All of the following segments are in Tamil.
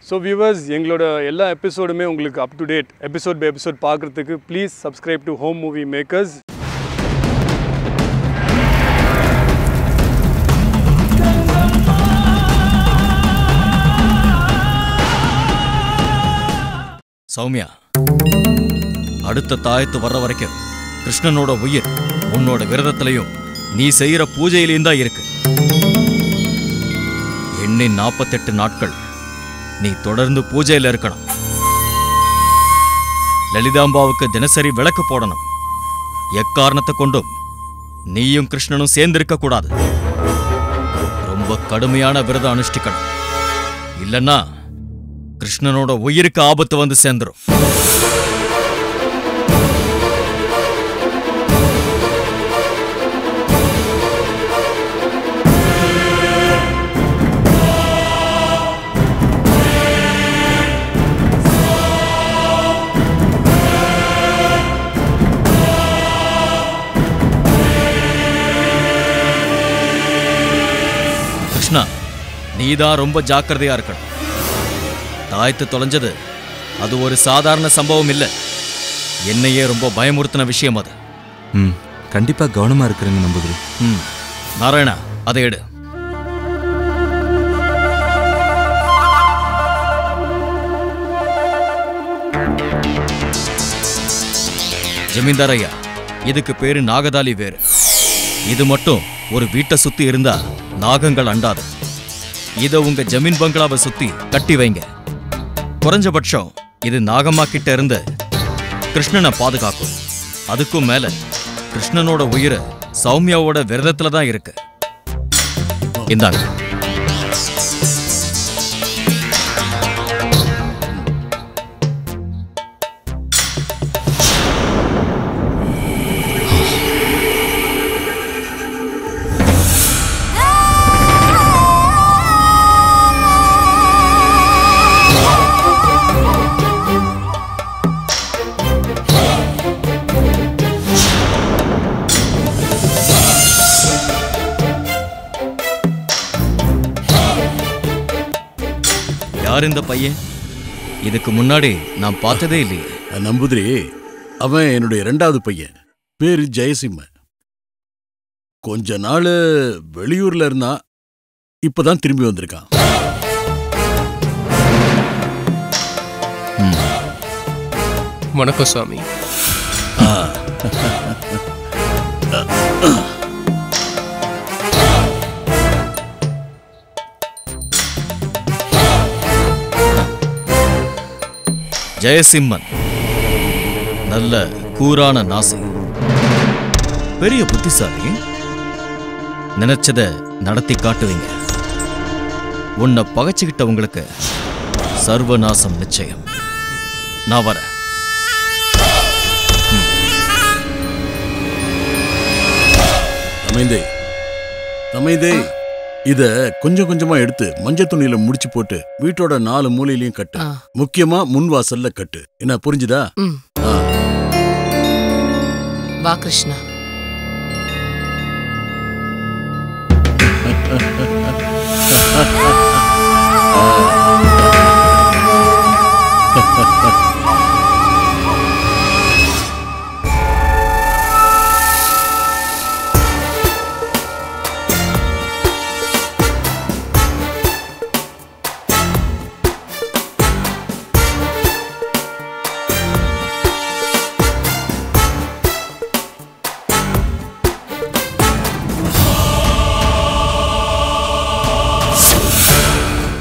ஸோ வியூவர்ஸ், எங்களோட எல்லா எபிசோடுமே உங்களுக்கு up to date episode by episode பார்க்குறதுக்கு please subscribe to Home Movie Makers. Soumya, அடுத்த தாயத்து வர்ற வரைக்கும் கிருஷ்ணனோட உயிர் உன்னோட விரதத்திலையும் நீ செய்யற பூஜையிலையும் தான் இருக்கு. எண்ணி 48 நாட்கள் நீ தொடர்ந்து பூஜையில இருக்கணும். லலிதாம்பாவுக்கு தினசரி விளக்கு போடணும். எக்காரணத்தை கொண்டும் நீயும் கிருஷ்ணனும் சேர்ந்திருக்க கூடாது. ரொம்ப கடுமையான விரதம் அனுஷ்டிக்கணும். இல்லன்னா கிருஷ்ணனோட உயிருக்கு ஆபத்து வந்து சேர்ந்துரும். கிருஷ்ணா, நீதான் ரொம்ப ஜாக்கிரதையா இருக்கணும். தாயத்து தொலைஞ்சது அது ஒரு சாதாரண சம்பவம் இல்லை. என்னையே ரொம்ப பயமுறுத்தின விஷயம் அது. கண்டிப்பா கவனமா இருக்கிறேங்க நம்புது. நாராயணா, அதை எடு. ஜமீன்தார் ஐயா, இதுக்கு பேரு நாகதாளி வேறு. இது மட்டும் ஒரு வீட்டை சுத்தி இருந்தா நாகங்கள் அண்டாது. இதை உங்க ஜமீன் பங்களாவை சுத்தி கட்டி வைங்க. குறைஞ்சபட்சம் இது நாகம்மா கிட்ட இருந்து கிருஷ்ணனை பாதுகாக்கும். அதுக்கும் மேல கிருஷ்ணனோட உயிரை சௌமியாவோட விரதத்துல தான் இருக்கு. இந்தாங்க. யார் இந்த பையன்? இதுக்கு முன்னாடி நான் பார்த்ததே இல்லையே. நம்புதிரி, அவன் என்னுடைய 2வது பையன். பேரு ஜெயசிம்ம. கொஞ்ச நாள் வெளியூர்ல இருந்தா, இப்பதான் திரும்பி வந்திருக்கான். வணக்கம் சுவாமி. ஜெயசிம்மன் நல்ல கூரான நாசி, பெரிய புத்திசாலி. நினைச்சத நடத்தி காட்டுவீங்க. உன்னை பகைச்சுக்கிட்டவங்களுக்கு சர்வநாசம் நிச்சயம். நான் வரேன். அமைந்தே, இத கொஞ்சம் கொஞ்சமா எடுத்து மஞ்சள் துணியில முடிச்சு போட்டு வீட்டோட 4 மூலையிலையும் கட்டு. முக்கியமா முன் வாசல்ல கட்டு. என்ன புரிஞ்சுதா? வா கிருஷ்ணா.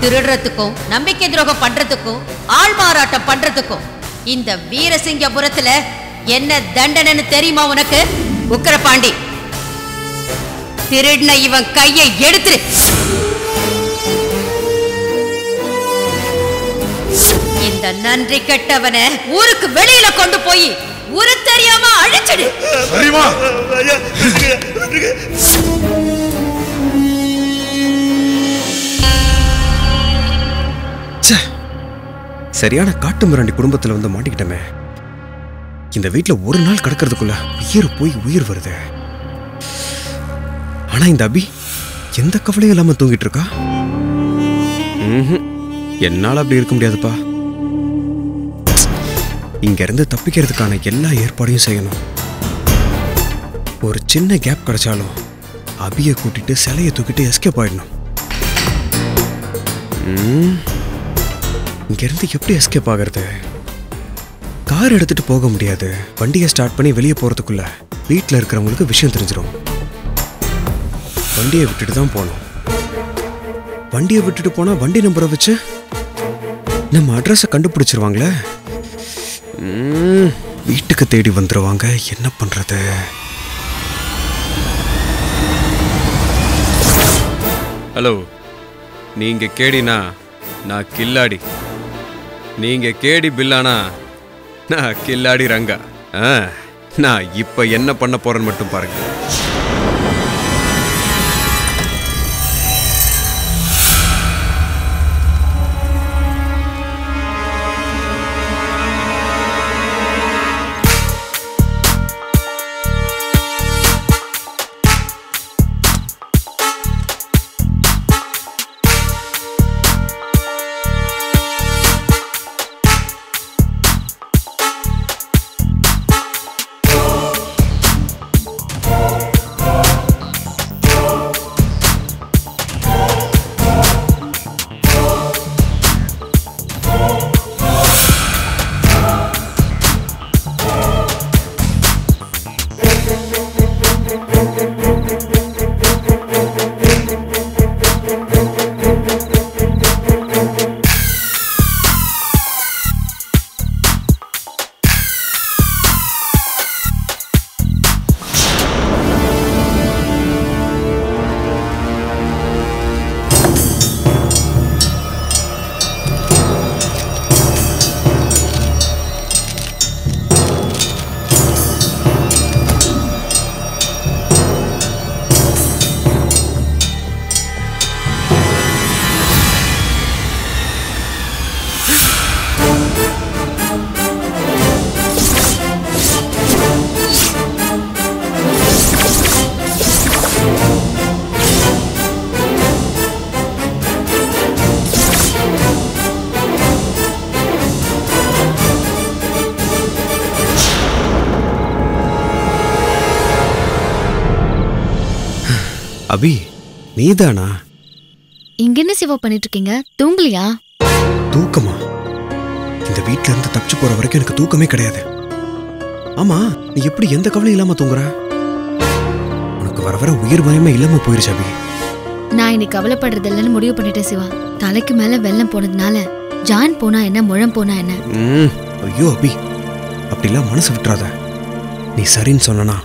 திருடுறதுக்கும் நம்பிக்கை துரோகம் பண்றதுக்கும் ஆள் மாறாட்டம் பண்றதுக்கும் இந்த வீரசிங்கபுரத்துல என்ன தண்டனைன்னு தெரியுமா உனக்கு? உக்கிரபாண்டி, திருடின இவன் கையை எடுத்துரு. இந்த நன்றி கெட்டவனை ஊருக்கு வெளியில கொண்டு போய் ஊரு தெரியாம அழிச்சிடு. சரியான காட்டு மிராண்டி குடும்பத்துல வந்து மாட்டிக்கிட்டமே. இந்த வீட்டுல ஒரு நாள் கிடக்கிறதுக்குள்ள உயிர் போய் உயிர் வருது. ஆனா இந்த அபி எந்த கவலையும் இல்லாம தூங்கிட்டு இருக்கா. என்னால் அப்படி இருக்க முடியாதுப்பா. இங்கேருந்து தப்பிக்கிறதுக்கான எல்லா ஏற்பாடையும் செய்யணும். ஒரு சின்ன கேப் கிடைச்சாலும் அபியை கூட்டிட்டு சிலையை தூக்கிட்டு எஸ்கேப் ஆயிடணும். இங்கேருந்து எப்படி எஸ்கேப் ஆகிறது? கார் எடுத்துட்டு போக முடியாது. வண்டியை ஸ்டார்ட் பண்ணி வெளியே போகிறதுக்குள்ள வீட்டில் இருக்கிறவங்களுக்கு விஷயம் தெரிஞ்சிடும். வண்டியை விட்டுட்டு தான் போகணும். வண்டியை விட்டுட்டு போனால் வண்டி நம்பரை வச்சு நம்ம அட்ரஸை கண்டுபிடிச்சிருவாங்களே. வீட்டுக்கு தேடி வந்துடுவாங்க. என்ன பண்ணுறது? ஹலோ, நீங்கள் கேடினா நான் கில்லாடி, நீங்கள் கேடி பில்லானா நான் கில்லாடி ரங்கா. நான் இப்போ என்ன பண்ண போகிறேன்னு மட்டும் பாருங்க. அபி, நீதானா? இங்க என்ன சிவா பண்ணிட்டு இருக்கீங்க? தூங்கலையா? தூக்கமா? இந்த வீட்ல இருந்து தப்பிச்சு போற வரைக்கும் எனக்கு தூக்கமே கிடையாது. ஆமா, நீ எப்படி எந்த கவலையும் இல்லாம தூங்குற? உனக்கு வர வர உயிர் பயமே இல்லாம போயிருச்சு அபி. நான் இன்னைக்கு கவலைப்படுறது இல்லைன்னு முடிவு பண்ணிட்டேன் சிவா. தலைக்கு மேல வெள்ளம் போனதுனால ஜான் போனா என்ன, முழம் போனா என்ன? ஐயோ அபி, அப்படிலாம் மனசு விட்டுறாத. நீ சரின்னு சொன்னா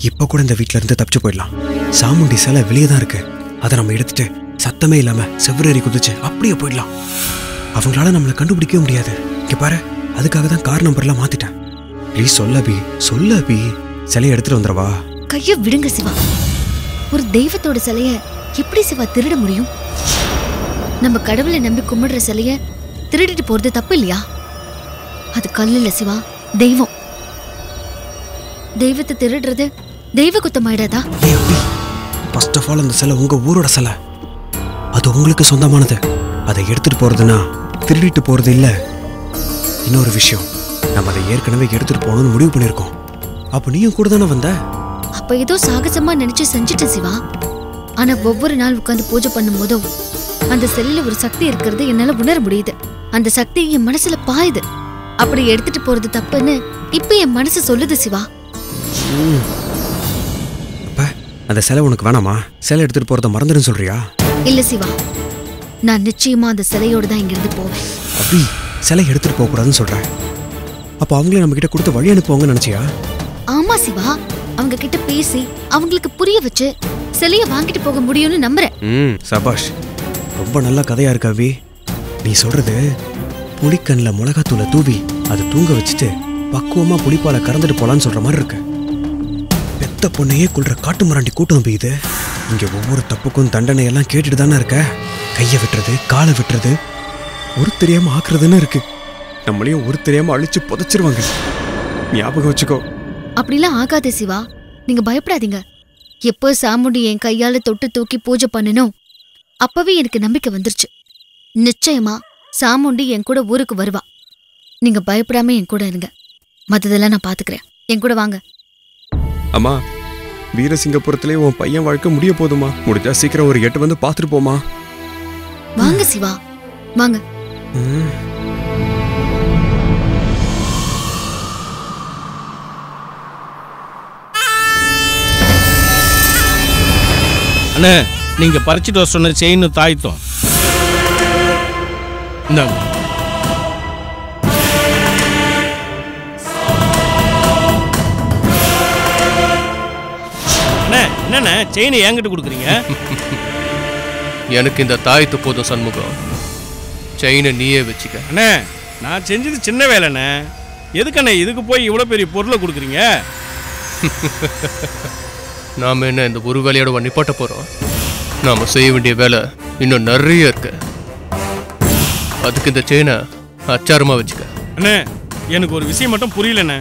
இப்ப கூட இந்த வீட்ல இருந்து தப்பிச்சு போயிடலாம். சாமுண்டி சிலை வெளியே தான் இருக்கு. அதை நம்ம எடுத்துட்டு சத்தமே இல்லாம செவ்வரேறி குதிச்சு அப்படியே போயிடலாம். அவங்களால நம்மளை கண்டுபிடிக்கவே முடியாது. இங்க பாரு, அதுக்காக தான் கார் நம்பர்லாம் மாத்திட்டேன். ப்ளீஸ் சொல்ல அபி, சொல்ல அபி. சிலையை எடுத்துட்டு வந்துடவா? கைய விடுங்க சிவா. ஒரு தெய்வத்தோட சிலைய எப்படி சிவா திருட முடியும்? நம்ம கடவுளை நம்பி கும்பிடுற சிலைய திருடிட்டு போறது தப்பு இல்லையா? அது கல் இல்ல சிவா, தெய்வம். தெய்வத்தை திருடுறது தெய்வ குத்தமாயிடாதா? ஃபர்ஸ்ட் ஆஃப் ஆல் அந்த சிலை உங்க ஊரோட சிலை. அது உங்களுக்கு சொந்தமானது. அதை எடுத்துட்டு போறதுன்னா திருடிட்டு போறது இல்ல. இன்னொரு விஷயம், நம்ம அதை ஏற்கனவே எடுத்துட்டு போகணும்னு முடிவு பண்ணிருக்கோம். அப்ப நீயும் கூட தானே வந்த? அப்ப ஏதோ சாகசமா நினைச்சு செஞ்சுட்டேன் சிவா. ஆனா ஒவ்வொரு நாள் உட்கார்ந்து பூஜை பண்ணும் போதும் அந்த செல்ல ஒரு சக்தி இருக்கிறது என்னால உணர முடியுது. அந்த சக்தி என் மனசுல பாயுது. அப்படி எடுத்துட்டு போறது தப்புன்னு இப்ப என் மனசு சொல்லுது சிவா. அப்ப அந்த சிலை உனக்கு வேணாமா? சிலை எடுத்துட்டு போறத மறந்துடுன்னு சொல்றியா? இல்ல சிவா, நான் நிச்சயமா அந்த சிலையோட தான் இங்கிருந்து போவேன். அப்படி சிலை எடுத்துட்டு போக கூடாதுன்னு சொல்றேன். அப்ப அவங்களே நம்ம கிட்ட கொடுத்து வழி அனுப்புவாங்கன்னு நினைச்சியா? ஆமா சிவா, அவங்க கிட்ட பேசி அவங்களுக்கு புரிய வச்சு சிலைய வாங்கிட்டு போக முடியும்னு நம்புறேன். சபாஷ், ரொம்ப நல்ல கதையா இருக்கு அவி. நீ சொல்றது புளிக்கண்ல மிளகாத்தூளை தூவி அதை தூங்க வச்சுட்டு பக்குவமா புளிப்பால கறந்துட்டு போலான்னு சொல்ற மாதிரி இருக்கு. பெத்த பொண்ணையே கொள்ற காட்டு மராண்டி கூட்டம் இது. இங்க ஒவ்வொரு தப்புக்கும் தண்டனை எல்லாம் கேட்டுட்டு தானே இருக்க. கையை விட்டுறது, காலை விட்டுறது, ஒரு தெரியாம ஆக்குறதுன்னு இருக்கு. நம்மளையும் ஒரு தெரியாம அழிச்சு புதைச்சிருவாங்க. ஞாபகம் வச்சுக்கோ. அப்படிலாம் ஆகாதே சிவா, நீங்க பயப்படாதீங்க. எப்போ சாமுண்டி என் கையால தொட்டு தூக்கி பூஜை பண்ணணும் அப்பவே எனக்கு நம்பிக்கை வந்துருச்சு. நிச்சயமா சாமுண்டி என் கூட ஊருக்கு வருவா. நீங்க பயப்படாம என் கூட இருங்க. மத்ததெல்லாம் நான் பாத்துக்கிறேன். என் கூட வாங்க. அம்மா, வீரசிங்கபுரத்திலே உன் பையன் வாழ்க்கை முடிய போதுமா? முடிஞ்சா சீக்கிரம் ஒரு 8 வந்து பார்த்துட்டு போமா. வாங்க சிவா, வாங்க. அண்ணே, நீங்க பறிச்சுட்டு வர சொன்ன செயின் தாய்த்தோம் இந்தாங்க. அண்ணே, என்னண்ணே செயினை என்கிட்ட கொடுக்குறீங்க? எனக்கு இந்த தாயத்து போதும் சண்முகம். செயினை நீயே வச்சுக்க. அண்ணே, நான் செஞ்சது சின்ன வேலைண்ணே. எதுக்கண்ணே இதுக்கு போய் இவ்வளோ பெரிய பொருளை கொடுக்குறீங்க? நாம் என்ன இந்த ஒரு வேலையோட நிப்பாட்ட போகிறோம்? நாம் செய்ய வேண்டிய வேலை இன்னும் நிறைய இருக்கு. அதுக்கு இந்த செயினை அச்சாரமாக வச்சுக்க. அண்ணே, எனக்கு ஒரு விஷயம் மட்டும் புரியலண்ணே.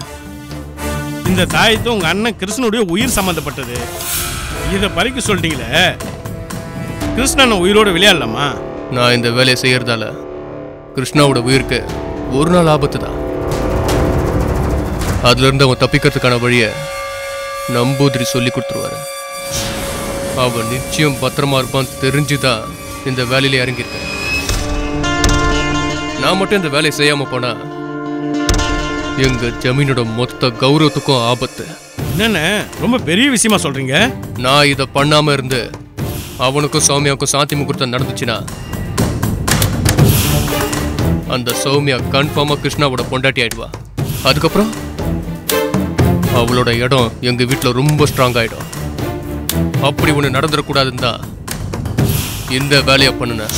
இந்த தாயத்து உங்க அண்ணன் கிருஷ்ணனுடைய உயிர் சம்பந்தப்பட்டது. இதை பறிக்க சொல்லிட்டீங்களே, கிருஷ்ணன் உயிரோட விளையாடலாமா? நான் இந்த வேலையை செய்யறதால கிருஷ்ணாவோட உயிருக்கு ஒரு நாள் ஆபத்து தான். அதுல இருந்து அவன் தப்பிக்கிறதுக்கான வழியை நம்பூதிரி சொல்லி கொடுத்துருவாரு. அவன் நிச்சயம் பத்திரமா இருப்பான் தெரிஞ்சுதான் இந்த வேலையில இறங்கியிருக்கேன். நான் மட்டும் இந்த வேலையை செய்யாம போனா எங்க ஜமீனோட மொத்த கௌரவத்துக்கும் ஆபத்து. என்னண்ணே, ரொம்ப பெரிய விஷயமா சொல்றீங்க? நான் இதை பண்ணாம இருந்து அவனுக்கும் சௌமியாவுக்கும் சாந்தி முகூர்த்தம் நடந்துச்சுன்னா அந்த சௌமியா கன்ஃபார்மா கிருஷ்ணாவோட பொண்டாட்டி ஆயிடுவா. அதுக்கப்புறம் அவளோட இடம் எங்க வீட்டில் ரொம்ப ஸ்ட்ராங் ஆயிடும். அப்படி ஒன்று நடந்துடக்கூடாதுன்னு தான் இந்த வேலையை பண்ணுனேன்.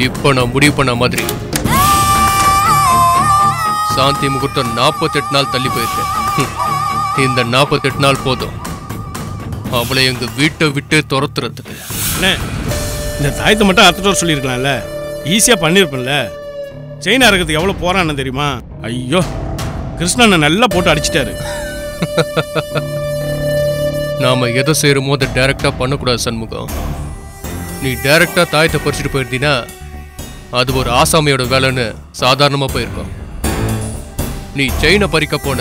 இப்போ நான் முடிவு பண்ண மாதிரி சாந்தி முகூர்த்தம் 48 நாள் தள்ளி போயிருக்கேன். இந்த 48 நாள் போதும் அவளை எங்க வீட்டை விட்டு துரத்துறதுக்கு. அண்ணே, இந்த தாயத்தை மட்டும் அர்த்தத்தோட சொல்லியிருக்கலாம்ல, ஈஸியா பண்ணிருப்பேன்ல. செயின் அறக்கிறதுக்கு எவ்வளவு போறான்னு தெரியுமா? ஐயோ, கிருஷ்ணனை நல்லா போட்டு அடிச்சிட்டாரு. நாம எதை செய்யறோமோ அதை டைரக்டா பண்ணக்கூடாது சண்முகம். நீ டைரக்டா தாயத்தை பறிச்சுட்டு போயிருந்தீங்கன்னா அது ஒரு ஆசாமியோட வேலைன்னு சாதாரணமா போயிருக்கும். நீ செயினை பறிக்க போன,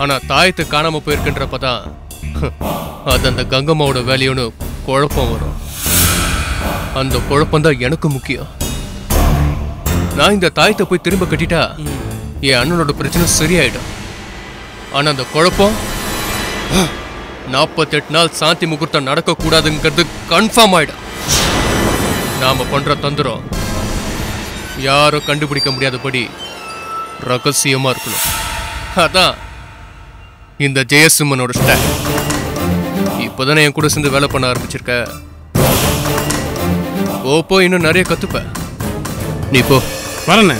ஆனா தாயத்தை காணாம போயிருக்குன்றப்பதான் அது அந்த கங்கம்மாவோட வேலையோன்னு குழப்பம் வரும். அந்த குழப்பம்தான் எனக்கு முக்கியம். நான் இந்த தாயத்தை போய் திரும்ப கட்டிட்டா என் அண்ணனோட பிரச்சனை சரியாயிடும். ஆனா அந்த குழப்பம் 48 நாள் சாந்தி முகூர்த்தம் நடக்கக்கூடாதுங்கிறது கன்ஃபார்ம் ஆயிடும். நாம பண்ற தந்திரம் யாரும் கண்டுபிடிக்க முடியாதபடி ரகசியமா இருக்கணும். அதான் இந்த ஜெயசிம்மனோட ஸ்டைல். இப்போதானே என் கூட சேர்ந்து வேலை பண்ண ஆரம்பிச்சிருக்க. ஓப்போ இன்னும் நிறைய கத்துப்ப. நீ போ. வரண்ணே.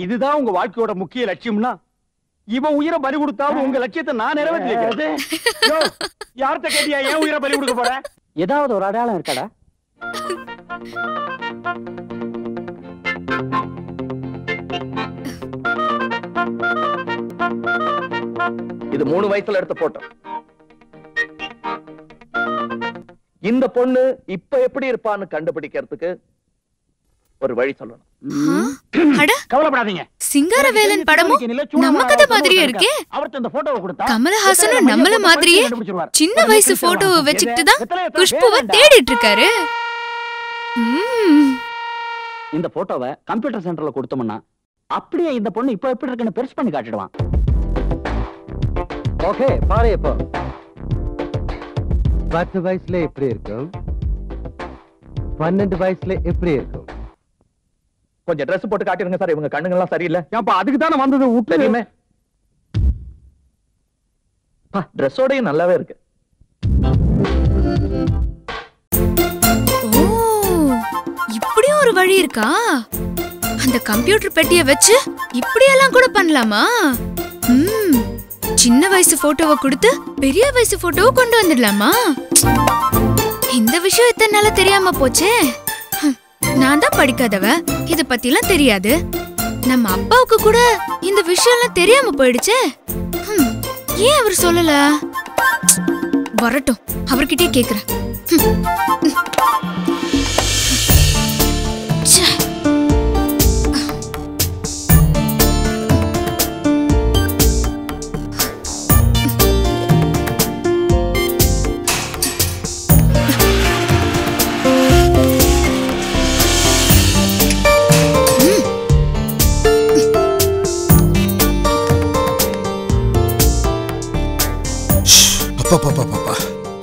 இதுதான் உங்க வாழ்க்கையோட முக்கிய லட்சியம்னா இவன் உயிரை பலி கொடுத்தாலும் உங்க லட்சியத்தை நான் நிறைவேற்றிருக்கேன். யார்கிட்ட கேட்டியா ஏன் உயிரை பலி கொடுக்க போற? ஏதாவது ஒரு அடையாளம் இருக்காடா? இது 3 வயசுல எடுத்த போட்டோ. இந்த பொண்ணு இப்ப எப்படி இருப்பான்னு கண்டுபிடிக்கிறதுக்கு ஒரு வழி சொல்லணும். கவலைப்படாதீங்க. சிங்காரவேலன் படமும் நம்ம கதை மாதிரியே இருக்கே. அவர்ட்ட இந்த போட்டோவை கொடுத்தா கமலஹாசனும் நம்மள மாதிரியே சின்ன வயசு போட்டோவை வச்சுக்கிட்டு தான் குஷ்புவை தேடிட்டு இருக்காரு. இந்த போட்டோவை கம்ப்யூட்டர் சென்டர்ல கொடுத்தோம்னா அப்படியே இந்த பொண்ணு இப்ப எப்படி இருக்குன்னு பெருசு பண்ணி காட்டிடுவான். ஓகே, பாரு. இப்போ 10 வயசுல எப்படி இருக்கும், 12 வயசுல எப்படி இருக்கும்? கொஞ்சம் ட்ரெஸ் போட்டு காட்டிருங்க சார். இவங்க கண்ணுங்கெல்லாம் சரியில்லை. ஏன்பா அதுக்கு தானே வந்தது? தெரியுமே. ட்ரெஸ்ஸோடையும் நல்லாவே இருக்கு. ஓ, இப்படியும் ஒரு வழி இருக்கா? அந்த கம்ப்யூட்டர் பெட்டியை வச்சு இப்படியெல்லாம் கூட பண்ணலாமா? சின்ன வயசு போட்டோவை கொடுத்து பெரிய வயசு போட்டோவை கொண்டு வந்துடலாமா? இந்த விஷயம் இத்தனை நாளா தெரியாம போச்சே. நான் தான் படிக்காதவ, இத பத்திலாம் தெரியாது. நம்ம அப்பாவுக்கு கூட இந்த விஷயம்லாம் தெரியாம போயிடுச்சே. ஏன் அவர் சொல்லல? வரட்டும், அவர்கிட்டயே கேக்குறேன். பாப்பா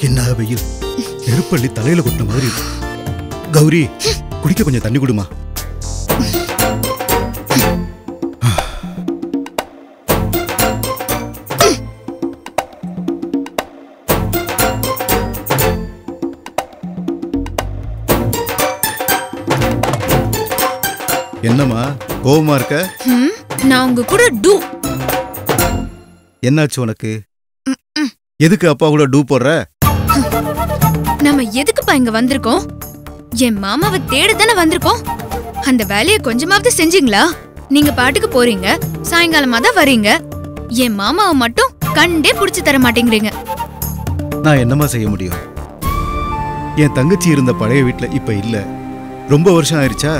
என்ன வெயில், நெருப்பள்ளி தலையில கொட்டின மாதிரி இருக்கு. கௌரி, குடிக்க கொஞ்சம் தண்ணி கொடுமா. என்னம்மா கோவமா இருக்க? நான் உங்க கூட டூ. என்னாச்சு உனக்கு? எதுக்கு அப்பா கூட டூ போடுற? நம்ம எதுக்குப்பா இங்க வந்திருக்கோம்? என் மாமாவை தேடத்தானே வந்திருக்கோம். அந்த வேலையை கொஞ்சமாவது செஞ்சீங்களா? நீங்க பாட்டுக்கு போறீங்க, சாயங்காலமா தான் வரீங்க. என் மாமாவை மட்டும் கண்டே புடிச்சு தர மாட்டேங்கிறீங்க. நான் என்னமா செய்ய முடியும்? என் தங்கச்சி இருந்த பழைய வீட்டுல இப்ப இல்ல. ரொம்ப வருஷம் ஆயிருச்சா.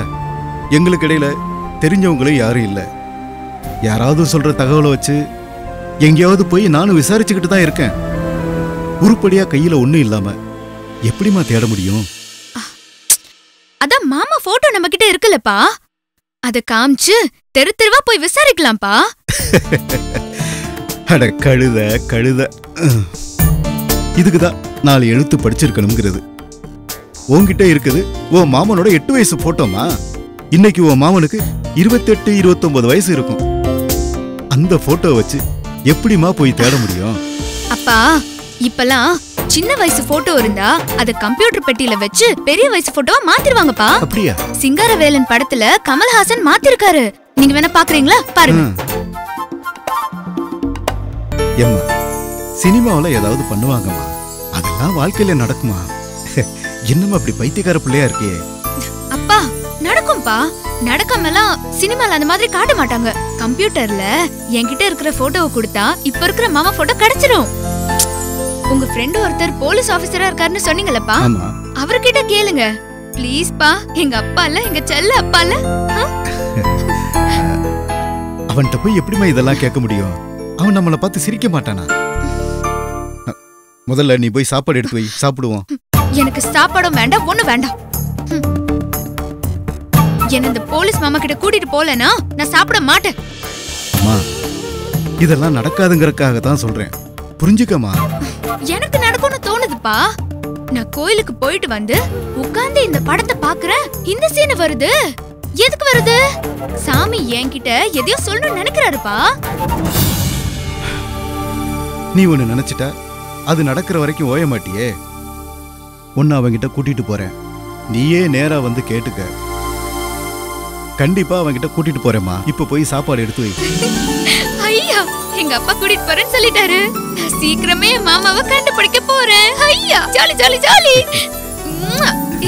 எங்களுக்கு இடையில தெரிஞ்சவங்களும் யாரும் இல்ல. யாராவது சொல்ற தகவலை வச்சு எங்கேயாவது போய் நானும் விசாரிச்சுக்கிட்டு தான் இருக்கேன். உருப்படியா கையில ஒண்ணும் இல்லாம எப்படிமா தேட முடியும்? அதான் மாமா போட்டோ நம்ம கிட்ட இருக்குல்லப்பா, அத காமிச்சு தெரு தெருவா போய் விசாரிக்கலாம்ப்பா. அட கழுத கழுத. இதுக்குதான் 4 எழுத்து படிச்சிருக்கணுங்கிறது. உன்கிட்ட இருக்குது உன் மாமனோட 8 வயசு போட்டோமா. இன்னைக்கு உன் மாமனுக்கு 28, 29 வயசு இருக்கும். அந்த போட்டோ வச்சு எப்படிமா போய் தேட முடியும்? அப்பா, இப்பெல்லாம் சின்ன வயசு போட்டோ இருந்தா அத கம்ப்யூட்டர் பெட்டியில வச்சு பெரிய வயசு போட்டோவா மாத்திருவாங்கப்பா. அப்படியா? சிங்காரவேலன் படத்துல கமல்ஹாசன் மாத்திருக்காரு. நீங்க வேணா பாக்குறீங்களா? பாருங்க. ஏம்மா, சினிமாவுல ஏதாவது பண்ணுவாங்கம்மா, அதெல்லாம் வாழ்க்கையில நடக்குமா? என்னம்மா அப்படி பைத்தியக்கார பிள்ளையா இருக்கியே? அப்பா, நடக்கும்பா. நடக்காமலாம் சினிமால அந்த மாதிரி காட்ட மாட்டாங்க. கம்ப்யூட்டர்ல என்கிட்ட இருக்கிற போட்டோவை கொடுத்தா இப்ப இருக்கிற மாமா போட்டோ கிடைச்சிடும். உங்க ஃப்ரெண்ட் ஒருத்தர் போலீஸ் ஆபீசரா இருக்காருன்னு சொன்னீங்களப்பா, அவர்கிட்ட கேளுங்க ப்ளீஸ் பா. எங்க அப்பா இல்ல, எங்க செல்ல அப்பா இல்ல. அவன்கிட்ட போய் எப்படிமா இதெல்லாம் கேட்க முடியும்? அவன் நம்மளை பார்த்து சிரிக்க மாட்டானா? முதல்ல நீ போய் சாப்பாடு எடுத்து வை, சாப்பிடுவோம். எனக்கு சாப்பாடும் வேண்டாம், ஒண்ணு வேண்டாம். என்ன இந்த போலீஸ் மாமா கிட்ட கூட்டிட்டு போலனா நான் சாப்பிட மாட்டேன். அம்மா, இதெல்லாம் நடக்காதுங்கறதுக்காக தான் சொல்றேன், புரிஞ்சுக்கமா. எனக்கு நடக்கும்னு தோணுதுப்பா. நான் கோயிலுக்கு போயிட்டு வந்து உட்கார்ந்து இந்த படத்தை பாக்குறேன், இந்த சீன் வருது. எதுக்கு வருது? சாமி என்கிட்ட எதையோ சொல்லணும்னு நினைக்கிறாருப்பா. நீ ஒண்ணு நினைச்சிட்டா அது நடக்கிற வரைக்கும் ஓய மாட்டியே. ஒன்னு அவங்கிட்ட கூட்டிட்டு போறேன், நீயே நேரா வந்து கேட்டுக்க. கண்டிப்பா அவங்கிட்ட கூட்டிட்டு போறேம்மா. இப்ப போய் சாப்பாடு எடுத்து வை. ஐயா, எங்க அப்பா கூட்டிட்டு போறேன்னு சொல்லிட்டாரு. நான் சீக்கிரமே மாமாவை கண்டுபிடிக்க போறேன். ஐயா, ஜாலி ஜாலி ஜாலி.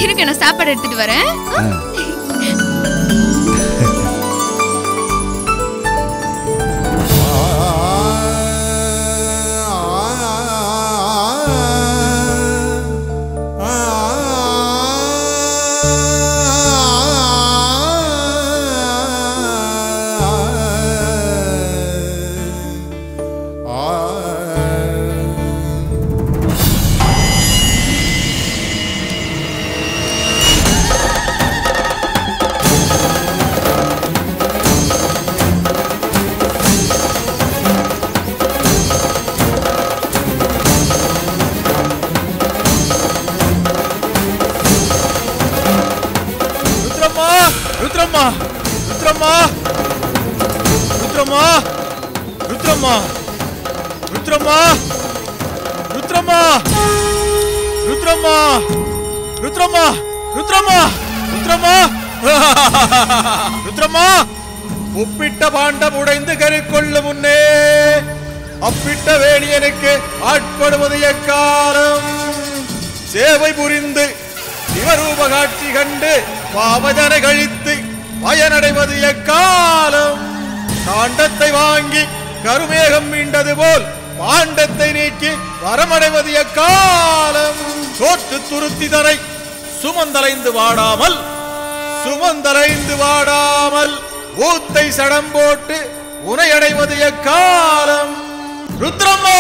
இருங்க, நான் சாப்பாடு எடுத்துட்டு வரேன். ருத்ரம்மா, ருத்ரம்மா, ருத்ரம்மா, ருத்ரம்மா, ருத்ரம்மா, ருத்ரம்மா, ருத்ரம்மா, ருத்ரம்மா, ருத்ரம்மா, ருத்ரம்மா, ருத்ரம்மா. உப்பிட்ட பாண்டம் உடைந்து கருக்கொள்ளு முன்னே அப்பிட்ட வேணியனுக்கு ஆட்படுவது எக்காலம். சேவை புரிந்து சிவரூப காட்சி கண்டு பாவஜனை கழித்து பயனடைவது எக்காலம். காண்டத்தை வாங்கி கருமேகம் மீண்டது போல் பாண்டத்தை நீக்கி வரமடைவது எக்காலம். சோற்று துருத்தி தரை சுமந்தலைந்து வாடாமல் ஊத்தை சடம் போட்டு உனையடைவது எக்காலம். ருத்ரம்மா